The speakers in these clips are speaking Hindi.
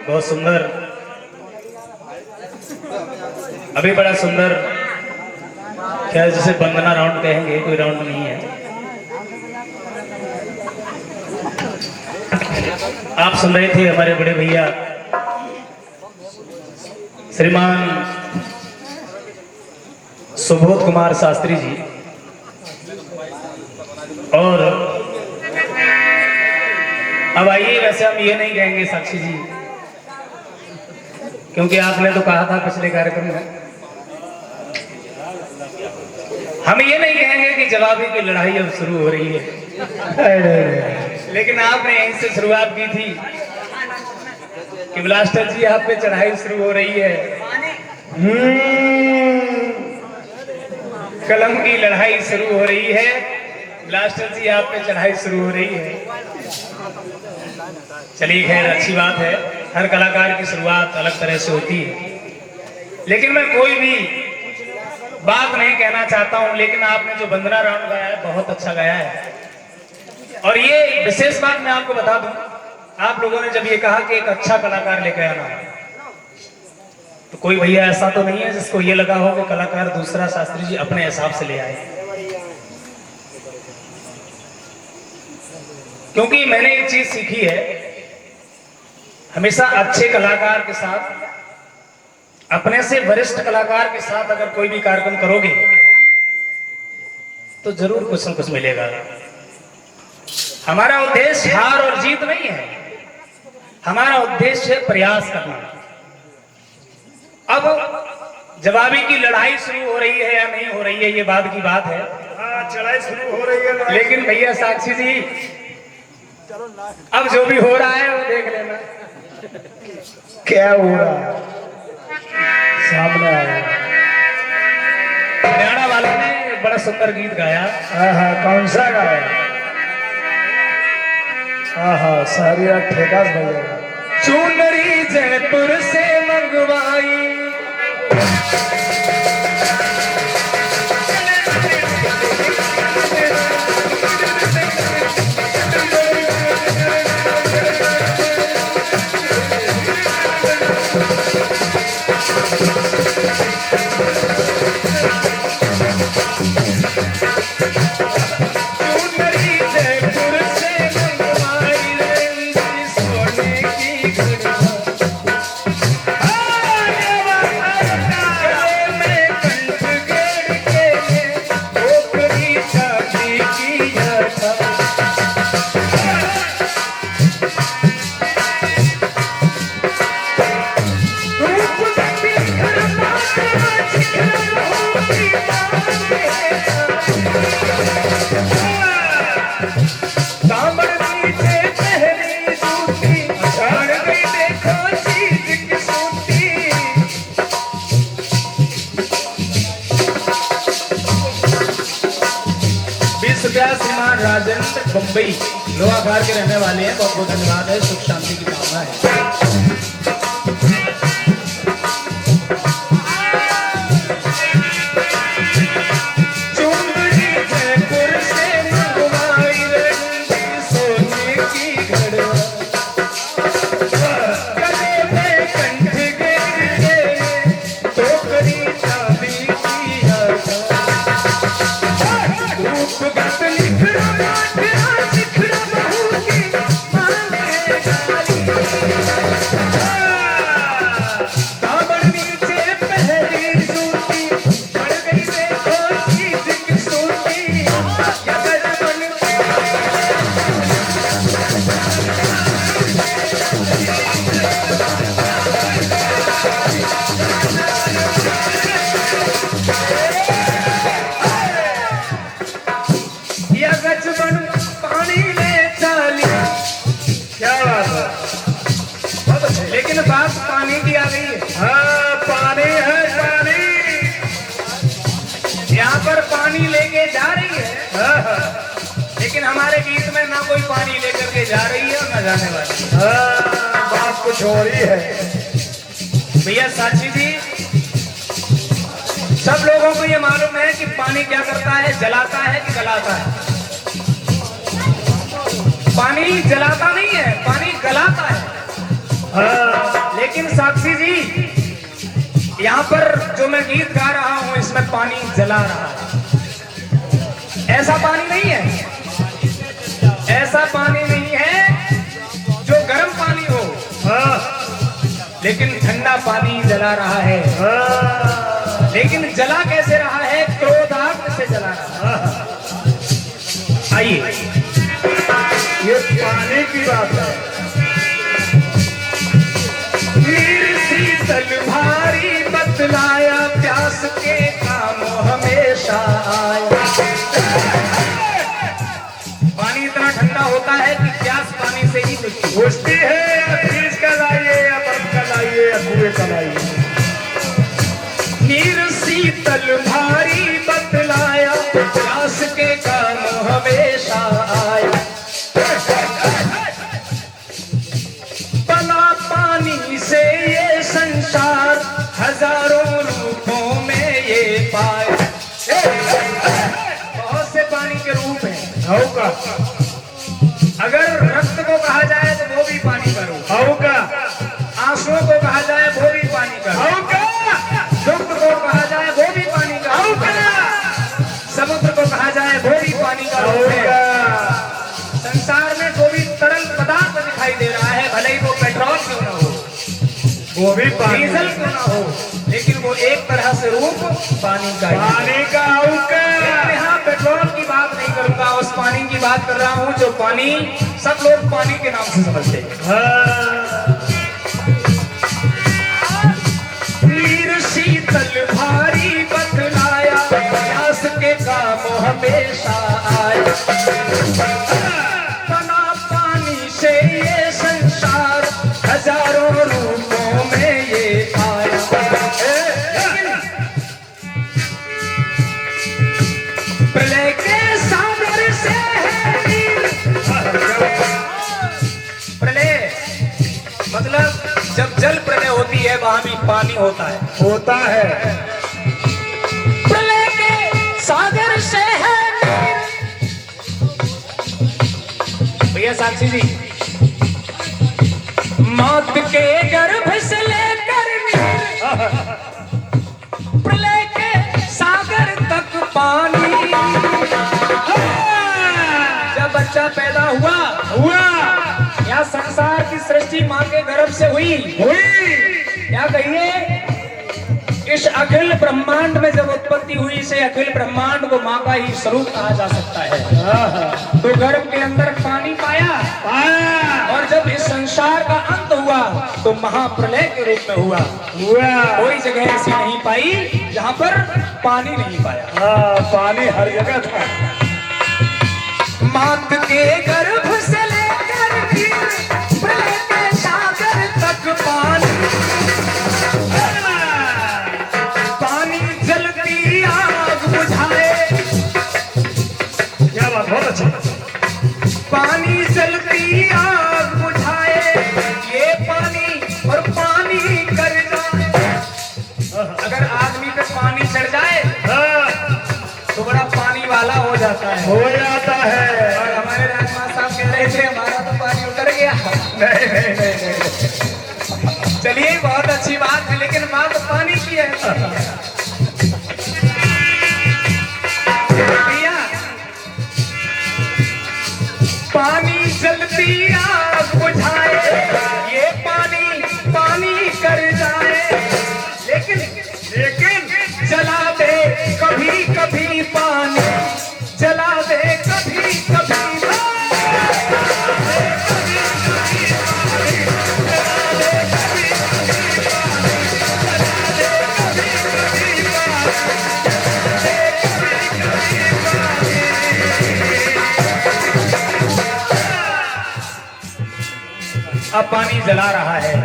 बहुत सुंदर, अभी बड़ा सुंदर, क्या जैसे वंदना राउंड कहेंगे, कोई राउंड नहीं है। आप सुन रहे थे हमारे बड़े भैया श्रीमान सुबोध कुमार शास्त्री जी, और अब आइए, वैसे हम ये नहीं कहेंगे साक्षी जी, क्योंकि आपने तो कहा था पिछले कार्यक्रम में, हम ये नहीं कहेंगे कि जवाबी की लड़ाई अब शुरू हो रही है, लेकिन आपने यहीं से शुरुआत की थी कि ब्लास्टर जी आप पे चढ़ाई शुरू हो रही है, कलम की लड़ाई शुरू हो रही है, ब्लास्टर जी आप पे चढ़ाई शुरू हो रही है। चलिए खैर, अच्छी बात है, हर कलाकार की शुरुआत अलग तरह से होती है, लेकिन मैं कोई भी बात नहीं कहना चाहता हूं, लेकिन आपने जो वंदना राउंड गाया है बहुत अच्छा गाया है। और ये विशेष बात मैं आपको बता दूं, आप लोगों ने जब ये कहा कि एक अच्छा कलाकार लेकर आना, तो कोई भैया ऐसा तो नहीं है जिसको ये लगा हो कि कलाकार दूसरा शास्त्री जी अपने हिसाब से ले आए, क्योंकि मैंने एक चीज सीखी है, हमेशा अच्छे कलाकार के साथ, अपने से वरिष्ठ कलाकार के साथ अगर कोई भी कार्यक्रम करोगे तो जरूर कुछ न कुछ मिलेगा। हमारा उद्देश्य हार और जीत नहीं है, हमारा उद्देश्य है प्रयास करना। अब जवाबी की लड़ाई शुरू हो रही है या नहीं हो रही है, ये बाद की बात है। चढ़ाई शुरू हो रही है, लेकिन भैया साक्षी जी, अब जो भी हो रहा है वो देख लेना। क्या हो रहा है सामने आ रहा है। हरियाणा वालों ने बड़ा सुंदर गीत गाया। कौन सा गाया? सारी रात ठेकास भैया। चुनरी जयपुर से मंगवाई, श्रीमान राजेंद्र बम्बई लोहाघाट के रहने वाले हैं, बहुत बहुत धन्यवाद है, सुख शांति की कामना है। लेकिन बात पानी की आ गई है। हाँ, पानी है, पानी। यहाँ पर पानी लेके जा रही है, लेकिन हमारे गीत में ना कोई पानी लेकर के जा रही है और ना जाने वाली। बात कुछ और ही है। भैया साक्षी जी, सब लोगों को ये मालूम है कि पानी क्या करता है, जलाता है कि गलाता है? पानी जलाता नहीं है, पानी गलाता है। लेकिन साक्षी जी, यहाँ पर जो मैं गीत गा रहा हूँ इसमें पानी जला रहा है। ऐसा पानी नहीं है, ऐसा पानी नहीं है जो गर्म पानी हो, लेकिन ठंडा पानी जला रहा है। लेकिन जला कैसे रहा है? क्रोधाग्नि से जला रहा है। आइए, ये पानी की बात है। नीर शीतल भारी बतलाया, प्यास के काम हमेशा आया। पानी इतना ठंडा होता है कि प्यास पानी से ही बुझती है। या फ्रिज का लाइए, या बर्फ का लाइए, या कुएं का लाइए। नीर शीतल भारी बतलाया, प्यास के काम हमेशा आया। बना पानी से ये संसार, हजारों रूपों में ये पाए। बहुत से पानी के रूप हैं। होगा। अगर रक्त को कहा जाए तो वो भी पानी का रूप। होगा। आंसुओं को कहा जाए वो भी पानी का रूप। होगा। दुख को कहा जाए वो भी पानी का रूप है। समुद्र को कहा जाए वो भी पानी का रूप है। संसार में जो भी तरल पदार्थ दिखाई दे रहा है, भले ही वो पेट्रोल क्यों ना हो, वो भी पानी, डीजल क्यों ना हो, लेकिन वो एक तरह से रूप पानी का ही है। पानी का होगा। मैं यहाँ पेट्रोल की बात नहीं करूंगा, उस पानी की बात कर रहा हूँ जो पानी सब लोग पानी के नाम से समझते हैं। नीर शीतल भारी बतलाया, प्यास के काम हमेशा आए। बना पानी से ये संसार, हजारों रूपों में ये आया। प्रलय के सागर से है नीर। प्रलय मतलब जब जल प्रलय होती है वहां भी पानी होता है। होता है। प्रलय के सागर से है नीर। भैया साक्षी जी, मौत के गर्भ से लेकर नीर, प्रलय के सागर तक पानी। जब बच्चा पैदा हुआ, या संसार की सृष्टि मां के गर्भ से हुई, क्या कहिए, इस अखिल ब्रह्मांड में जब उत्पत्ति हुई, से अखिल ब्रह्मांड को मां का ही स्वरूप कहा जा सकता है। तो गर्भ के अंदर पानी पाया, और जब इस संसार का अंत हुआ तो महाप्रलय के रूप में हुआ। कोई जगह ऐसी नहीं पाई जहां पर पानी नहीं पाया। पानी हर जगह था। मात के गर्भ से लेकर प्रलय के सागर तक पानी। पानी जलती आग बुझाए। क्या बात, बहुत अच्छा। पानी जलती आग बुझाए, ये पानी और पानी कर जाए। अगर आदमी पे पानी चढ़ जाए तो बड़ा पानी वाला हो जाता है। हो जाता है। और हमारे राजमा साहब कह रहे थे हमारा तो पानी उतर गया। नहीं। चलिए, बहुत अच्छी बात है, लेकिन बात तो पानी की है। भैया, पानी जलती आग बुझाए, ये पानी पानी कर जाए। लेकिन जला दे कभी कभी पानी, जला दे कभी कभी। अब पानी जला रहा है,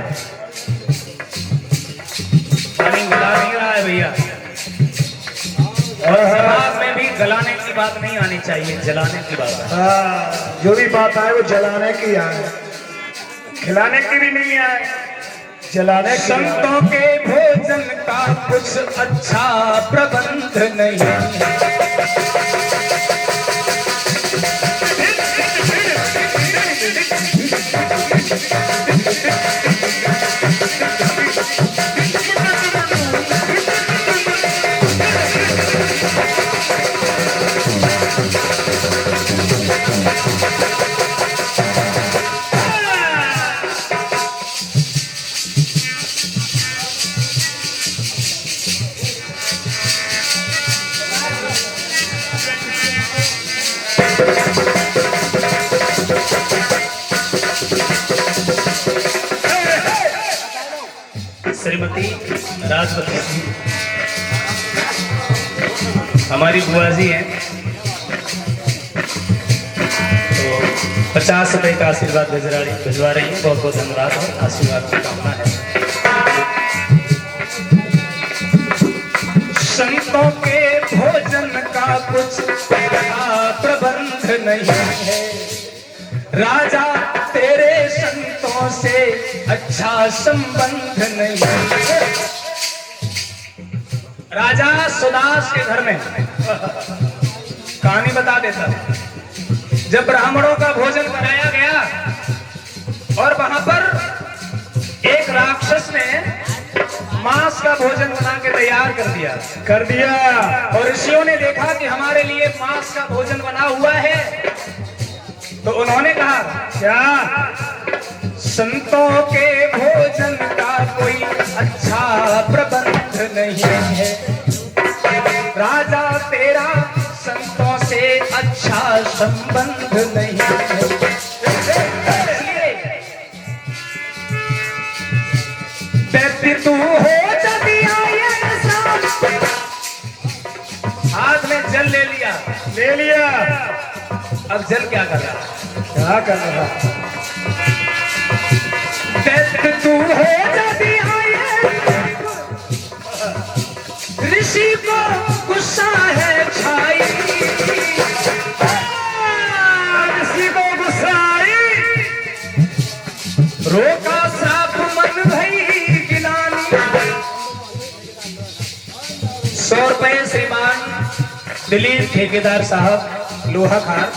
पानी जला नहीं रहा है भैया। और गलाने की बात नहीं आनी चाहिए, जलाने की बात है। हाँ, जो भी बात आए वो जलाने की आए, खिलाने की भी नहीं आए, जलाने की आए। संतों के भोजन का कुछ अच्छा प्रबंध नहीं है। श्रीमती राजवती हमारी बुआ जी हैं, तो 50 रुपए का आशीर्वाद भिजवा रही है। बहुत बहुत धन्यवाद और आशीर्वाद की कामना है। संतों के भोजन का कुछ प्रबंध नहीं है, राजा तेरे संतों से अच्छा संबंध नहीं है। राजा सुदास के घर में कहानी बता देता हूं। जब ब्राह्मणों का भोजन बनाया गया और वहां पर एक राक्षस ने मांस का भोजन बना के तैयार कर दिया और ऋषियों ने देखा कि हमारे लिए मांस का भोजन बना हुआ है, तो उन्होंने कहा क्या संतों के भोजन का कोई अच्छा प्रबंध नहीं है, राजा तेरा संतों से अच्छा संबंध नहीं है। दैत्य तू हो जदिया हाथ में जल ले लिया। अब जल क्या कर रहा दैत्य तू हो जदिया ऋषि को गुस्सा है छाई, ऋषि को गुस्सा आई, रोका श्राप मन भई गिलानी। 100 रुपए श्रीमान दिलीप ठेकेदार साहब लोहा खार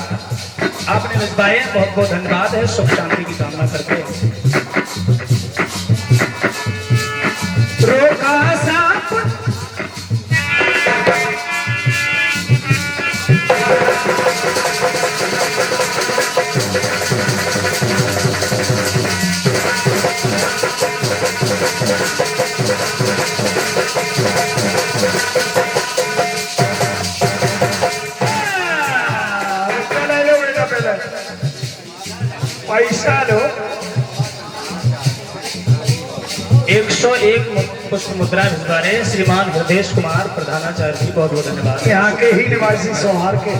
आपने भिजवाए, बहुत बहुत धन्यवाद है। सुख शांति की कामना करते हैं। रोका श्राप पैसा लो। 101 पुष्प मुद्रा भिजवा रहे श्रीमान हृदय कुमार प्रधानाचार्य जी, बहुत बहुत धन्यवाद। यहाँ के ही निवासी सोहार के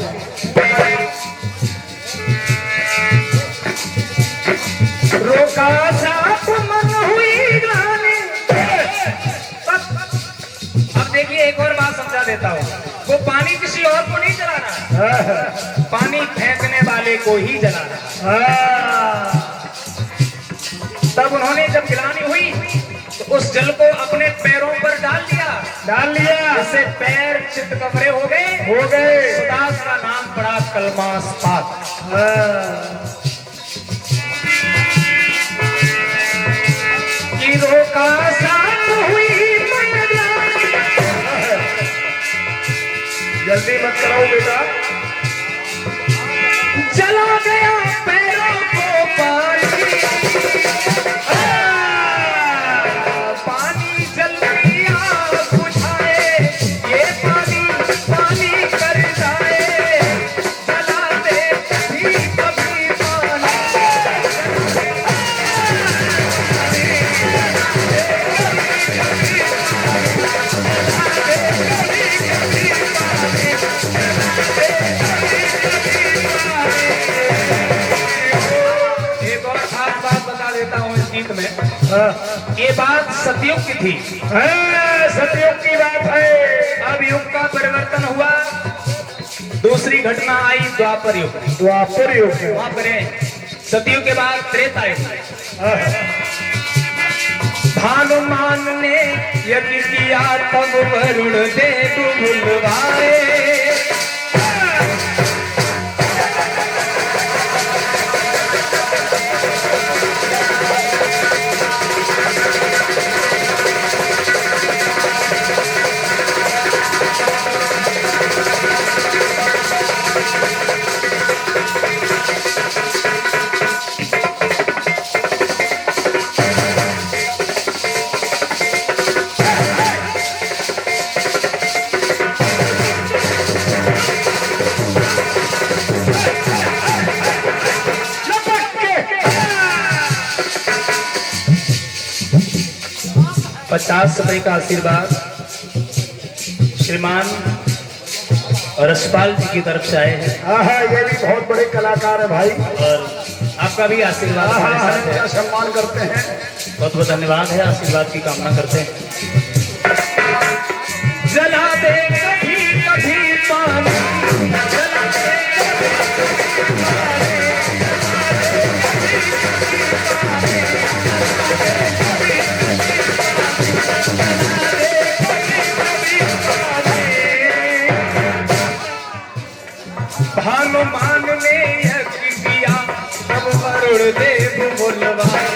रोका साप मन हुई ग्लानि। अब देखिए एक और बात समझा देता हूँ, वो पानी किसी और को नहीं जलाना, पानी फेंकने वाले को ही जलाना। तब उन्होंने जब गिलानी हुई तो उस जल को अपने पैरों पर डाल लिया, इससे पैर चितकबरे हो गए। सुदास का नाम पड़ा कलमास पाक। रोका साथ हुई जल्दी मत कराओ बेटा, जला गया पैरों को पानी, पानी जल गया बुझाए, ये पानी कर जाए, जलाते भी कभी पानी। एक और खास बात बता देता हूँ इस गीत में। ये बात सतयुग की थी, सतयुग की बात है। अब युग का परिवर्तन हुआ, घटना आई द्वापर युग में। द्वापर युग में। माफ करें, सतयुग के बाद त्रेता युग। भानुमान ने यज्ञ किया तब वरुण देव बुलवाए। पचास रुपए का आशीर्वाद श्रीमान रसपाल जी की तरफ से आए हैं। हाँ, ये भी बहुत बड़े कलाकार है भाई, और आपका भी आशीर्वाद हमारे साथ है। सम्मान करते हैं। बहुत बहुत धन्यवाद है, आशीर्वाद की कामना करते हैं। जला दे कभी कभी पानी, जला दे कभी पानी। भानुमान ने यज्ञ किया तब वरुण देव बुलवाए।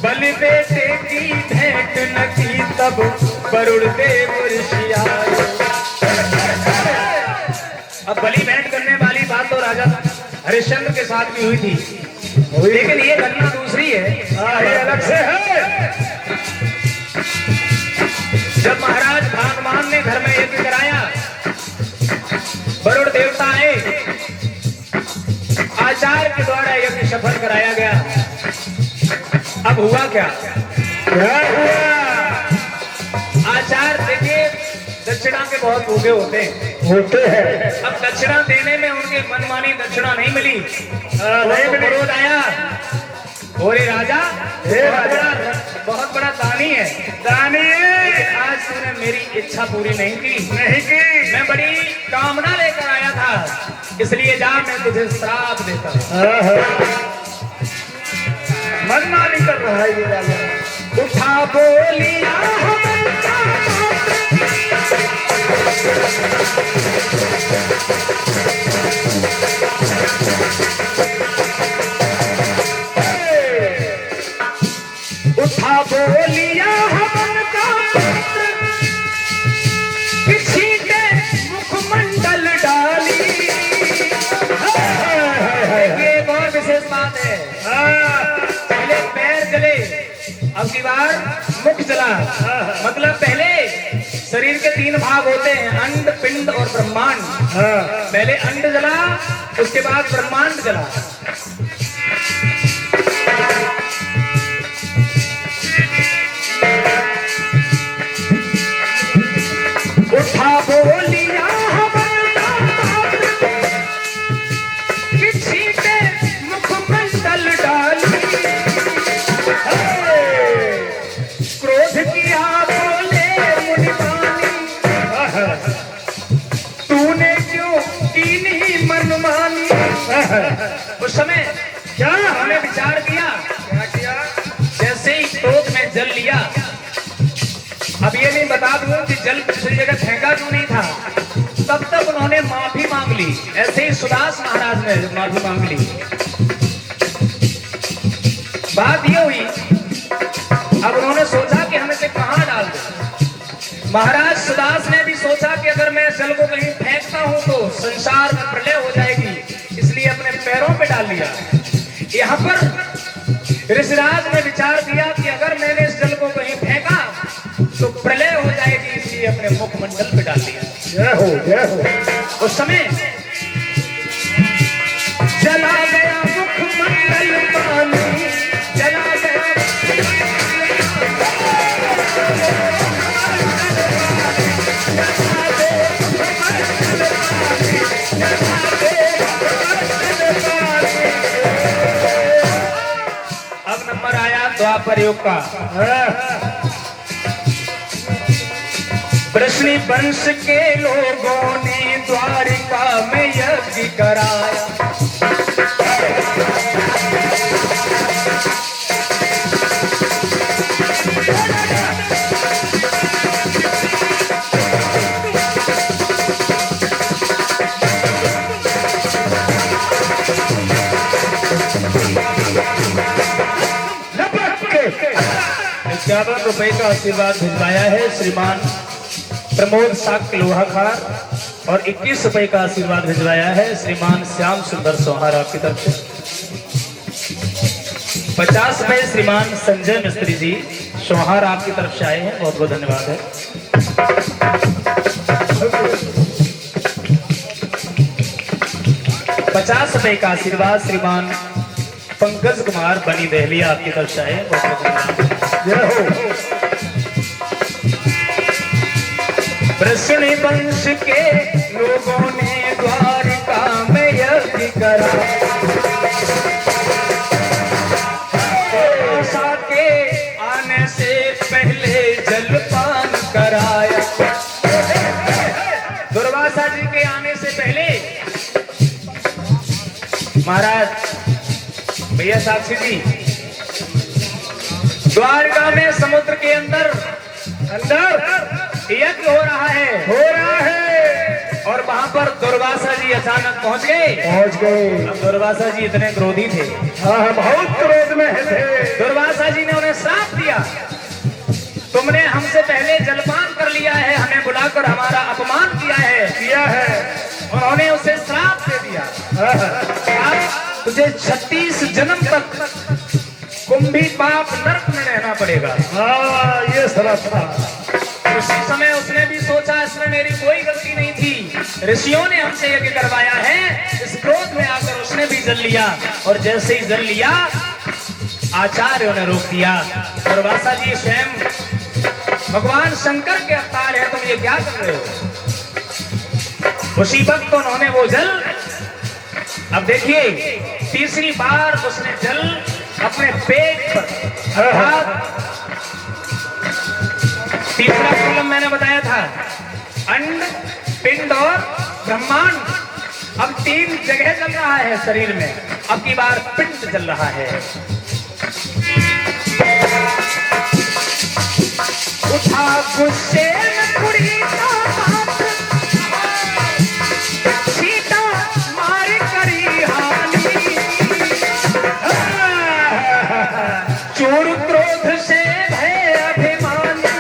बलि बेटे की भेंट न की तब वरुण देव ऋषि आए। अब बलि भेंट करने वाली बात तो राजा हरिश्चंद्र के साथ भी हुई थी, लेकिन ये घटना दूसरी है, ये अलग से है। जब महाराज भानुमान ने घर में यज्ञ कराया, वरुण देवता आए, आचार्य के द्वारा यज्ञ सफल कराया गया। अब हुआ क्या? क्या हुआ? आचार्य देखिए दक्षिणा के बहुत भूखे होते हैं। अब दक्षिणा देने में उनके मनमानी दक्षिणा नहीं मिली, नहीं मिली। विरोध आया। बोले राजा, बहुत बड़ा दानी है, दानी आज तूने मेरी इच्छा पूरी नहीं की। मैं बड़ी कामना लेकर आया था, इसलिए जा मैं तुझे श्राप देता हूँ। मनमानी कर रहा है ये राजा। उठा बोलिया उठा बोलिया हमन का किसी के मुखमंडल डाली। ये बहुत विशेष बात है। पहले पैर जले, अब की बार मुख जला। मतलब पहले शरीर के 3 भाग होते हैं, अंड, पिंड और ब्रह्मांड। पहले अंड जला, उसके बाद ब्रह्मांड जला। उठा बोलिया किसी पे मुखमंडल डाली। क्रोध किया बोले मुनिमानी, तूने क्यों कीनी मनमानी। उस समय क्या हमने विचार किया, क्या किया? जैसे ही क्रोध में जल लिया। अब ये नहीं बता दूं कि जल दूसरी जगह फेंका क्यों नहीं था, तब तक उन्होंने माफी मांग ली। ऐसे ही सुदास महाराज ने माफी मांग ली। बात ये हुई, अब उन्होंने सोचा कि हम इसे कहां डाल दें। महाराज सुदास ने भी सोचा कि अगर मैं जल को कहीं फेंकता हूं तो संसार में प्रलय हो जाएगी, इसलिए अपने पैरों पे डाल लिया। यहाँ पर ऋषिराज ने विचार किया कि अगर मैंने इस जल को कहीं फेंका तो प्रलय हो जाएगी, इसलिए अपने मुखमंडल पे डाल दिया। जय हो, जय हो। उस समय जला गया मुखमंडल पानी, जला गया अब नंबर आया द्वापर युग का। वृष्णि वंश के लोगों ने द्वारिका में यज्ञ कराया। ₹51 का आशीर्वाद भिजवाया है श्रीमान प्रमोद साक्य लोहाखार, और ₹21 का आशीर्वाद भिजवाया है श्रीमान श्याम सुंदर सोहार आपकी तरफ से। ₹50 श्रीमान संजय मिस्त्री जी सोहार आपकी तरफ से आए हैं, बहुत बहुत धन्यवाद है। ₹50 का आशीर्वाद श्रीमान पंकज कुमार बनी दहलिया आपकी तरफ से आए, बहुत बहुत धन्यवाद। वृष्णि वंश के लोगों ने द्वारिका में यज्ञ करा, दुर्वासा के आने से पहले जलपान कराया। दुर्वासा जी के आने से पहले महाराज भैया साक्षी जी द्वारका में समुद्र के अंदर यज्ञ हो रहा है और वहां पर दुर्वासा जी अचानक पहुंच गए। अब दुर्वासा जी इतने क्रोधी थे, बहुत क्रोध में थे। दुर्वासा जी ने उन्हें श्राप दिया, तुमने हमसे पहले जलपान कर लिया है, हमें बुलाकर हमारा अपमान किया है। उन्होंने उसे श्राप दे दिया, तुझे 36 जन्म तक कुंभी पाप नरक में रहना पड़ेगा। ये शराब था। उसी समय उसने भी सोचा इसमें मेरी कोई गलती नहीं थी, ऋषियों ने हमसे यज्ञ करवाया है। इस क्रोध में आकर उसने भी जल लिया, और जैसे ही जल लिया आचार्यों ने रोक दिया। दुर्वासा जी स्वयं भगवान शंकर के अवतार है, तुम ये क्या कर रहे हो? उसी वक्त उन्होंने वो जल, अब देखिए तीसरी बार उसने जल अपने पेट पर, अर्थात तीसरा कॉलम मैंने बताया था अंड, पिंड और ब्रह्मांड। अब 3 जगह चल रहा है शरीर में, अब की बार पिंड चल रहा है। उठा गुस्से में कुड़ी का पात्र, सीता मार करी हानि, चोर क्रोध से भय अभिमानी,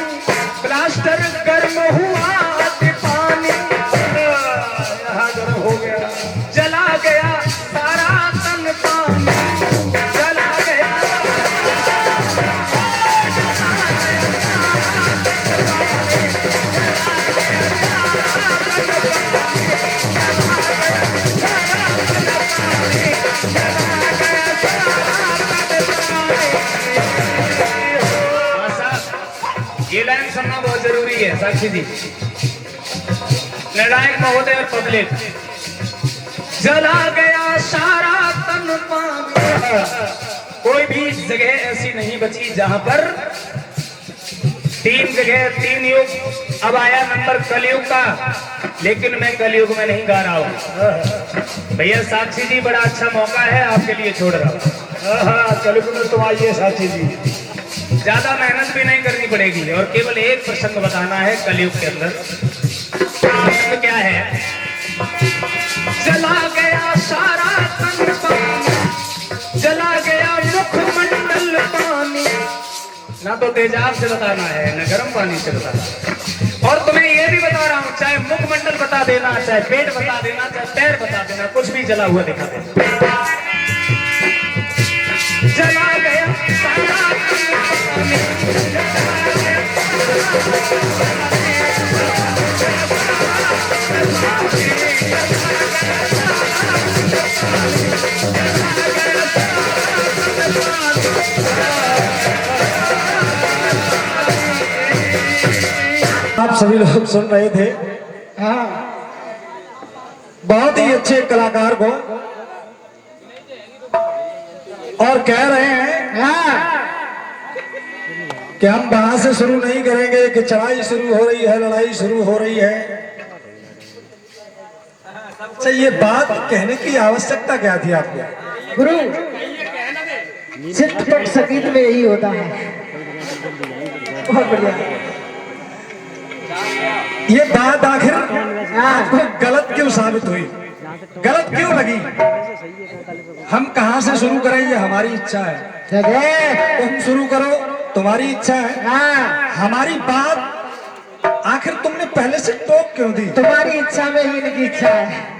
प्लास्टर गर्म हुआ पानी, यहाँ गर्म हो गया, जला गया सारा तन पानी, जला गया। ये लाइन सुनना बहुत जरूरी है साक्षी जी। निर्णायक महोदय और पब्लिक, जला गया सारा तन पानी। कोई भी जगह ऐसी नहीं बची जहां पर 3 जगह 3 युग। अब आया नंबर कलयुग का, लेकिन मैं कलयुग में नहीं गा रहा हूं भैया। साक्षी जी बड़ा अच्छा मौका है, आपके लिए छोड़ रहा हूं। कलयुग में तुम आइए साक्षी जी, ज्यादा मेहनत भी नहीं करनी पड़ेगी, और केवल एक प्रसंग बताना है कलयुग के अंदर। प्रसंग क्या है? जला गया सारा तन पानी, जला गया मुखमंडल पानी। ना तो तेजाब से बताना है, ना गर्म पानी से बताना है। और तुम्हें ये भी बता रहा हूं, चाहे मुखमंडल बता देना, चाहे पेट बता देना, चाहे पैर बता देना, कुछ भी जला हुआ दिखा देना। जला गया सारा आप सभी लोग सुन रहे थे। बहुत ही अच्छे कलाकार को, और कह रहे हैं कि हम वहां से शुरू नहीं करेंगे कि चढ़ाई शुरू हो रही है, लड़ाई शुरू हो रही है। अच्छा, ये बात कहने की आवश्यकता क्या थी आपको? गुरु, चित्तपट संगीत में यही होता है। बहुत बढ़िया। ये बात आखिर आपको गलत क्यों साबित हुई, गलत क्यों लगी? हम कहां से शुरू करें, ये हमारी इच्छा है। तुम शुरू करो, तुम्हारी इच्छा है। हमारी बात आखिर तुमने पहले से टोक क्यों दी? तुम्हारी इच्छा में ही इनकी इच्छा है।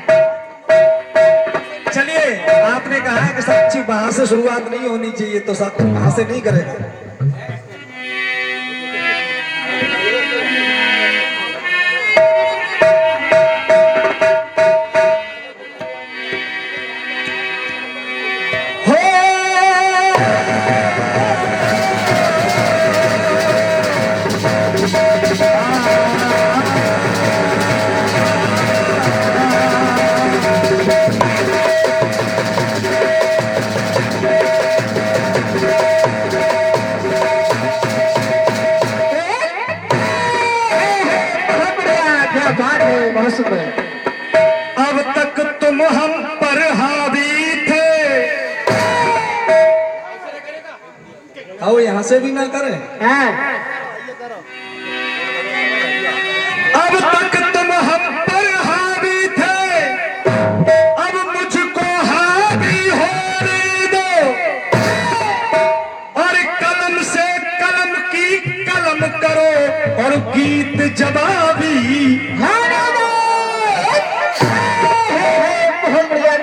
चलिए, आपने कहा है कि सच्ची वहां से शुरुआत नहीं होनी चाहिए, तो सब वहां से नहीं करेगा। अब तक तुम हम पर हावी थे। आओ, यहां से भी ना करें। अब तक तुम हम पर हावी थे, अब मुझको हावी होने दो, और कलम से कलम की कलम करो, और गीत जवाबी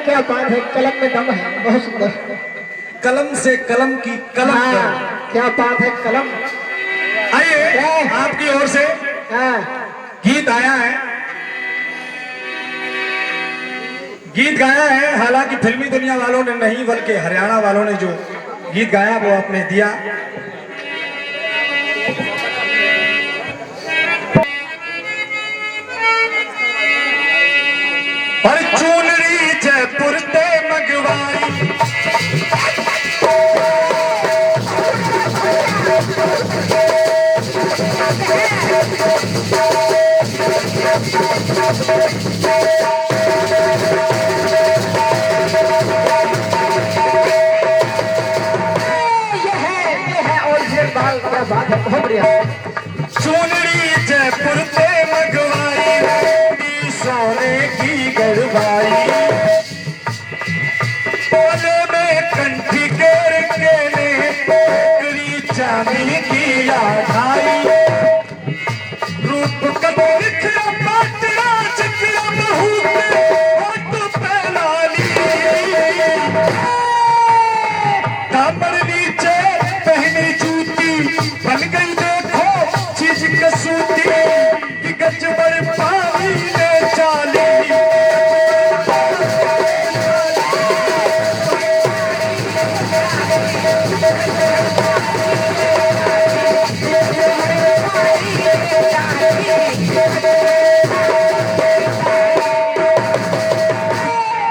क्या बात है, कलम में दम है। बहुत सुंदर। कलम से कलम की कलम करो। क्या बात है, कलम। आइए, आपकी ओर से गीत आया है, गीत गाया है। हालांकि फिल्मी दुनिया वालों ने नहीं, बल्कि हरियाणा वालों ने जो गीत गाया वो आपने दिया। और चूनरी जयपुर ते मंगवाई, चूनरी जयपुर से मंगवाई, सोने की गढ़वाई, बोले में कंठी केर के ने चांदी की याद आई। रूप कदम लिखा पाटरा चिकरा बहू के होठ पहना ली, दामन नीचे पहनी जूती, बन गई देखो चीज कसूती, कि गजबर पावी ने चाली।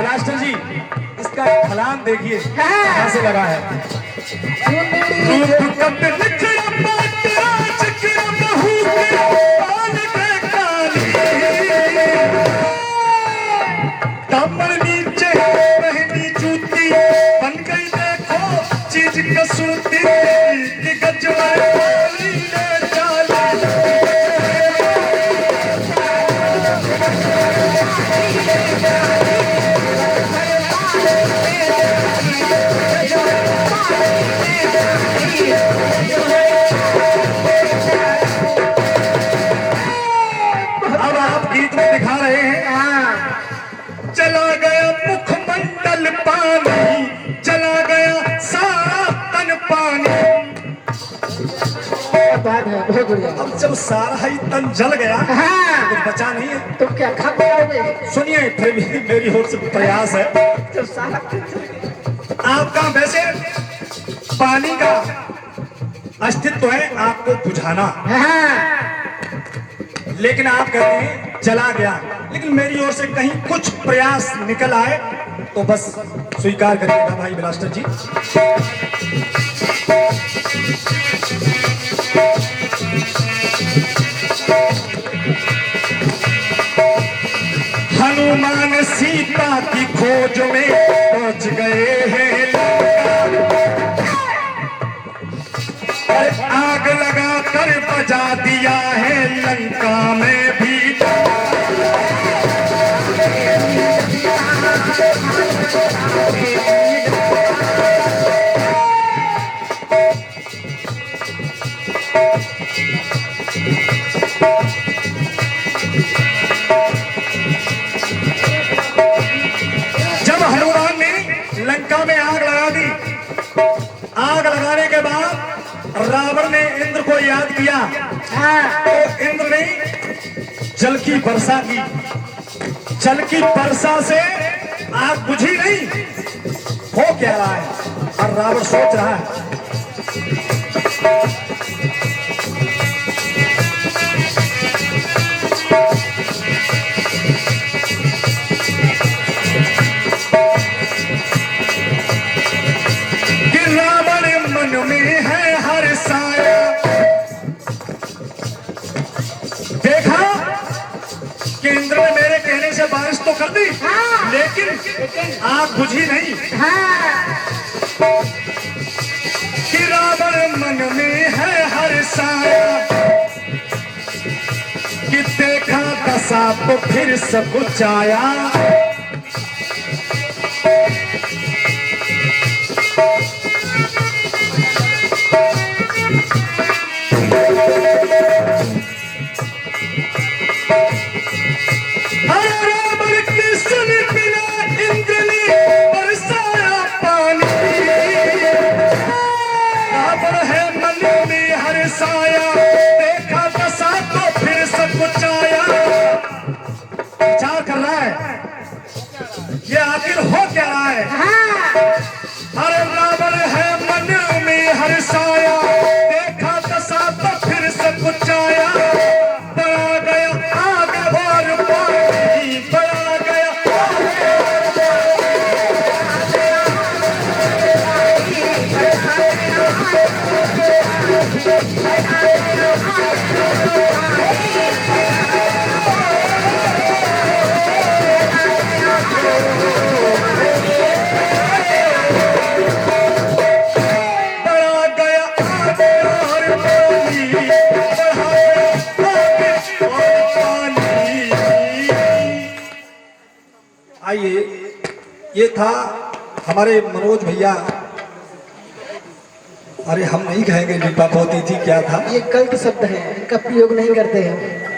राष्ट्र जी, इसका ढलान देखिए कहां से लगा है। रूप कद लिखा पाटरा चिकरा बहू के बाल के काली, दामन नीचे पहनी जूती, बन गई देखो चीज कसूती, कि गजबर पावी ने चाली। अब आप गीत में दिखा रहे हैं, चला गया मुखमंडल पानी, चला गया सारा तन पानी। बात है, बहुत बढ़िया। अब जब सारा ही तन जल गया तो बचा नहीं है। तुम क्या खा पाओगे? सुनिए, फिर भी मेरी ओर से प्रयास है। जब सारा आपका वैसे पानी का अस्तित्व है आपको बुझाना, लेकिन आप कहते हैं चला गया, लेकिन मेरी ओर से कहीं कुछ प्रयास निकल आए तो बस स्वीकार करिएगा भाई ब्लास्टर जी। सीता की खोज में पहुंच गए हैं लंका। आग लगा कर बजा दिया है लंका में भी। जब हनुमान ने लंका में आग लगा दी, आग लगाने के बाद रावण ने इंद्र को याद किया, तो इंद्र ने जल की वर्षा की। जल की वर्षा से आग बुझी नहीं, हो क्या रहा है? और रावण सोच रहा है कि रावण मन में है हर साया। देखा कि इंद्र ने मेरे कहने से बारिश तो कर दी, लेकिन आग बुझी नहीं। कि रावण मन में है हर साया, कि देखा दशा तो फिर सब कुछ आया। देखा दशा तो फिर सब कुछ आया। विचार कर रहा है ये आखिर हो क्या रहा है? अरे रावण है मन में हर साया, देखा दशा तो फिर सब कुछ आया। बड़ा गया आग और पानी, बड़ा गया आइए, ये था हमारे मनोज भैया। अरे हम नहीं कहेंगे लिपा पोती थी, क्या था? ये गलत शब्द है, इनका प्रयोग नहीं करते हैं।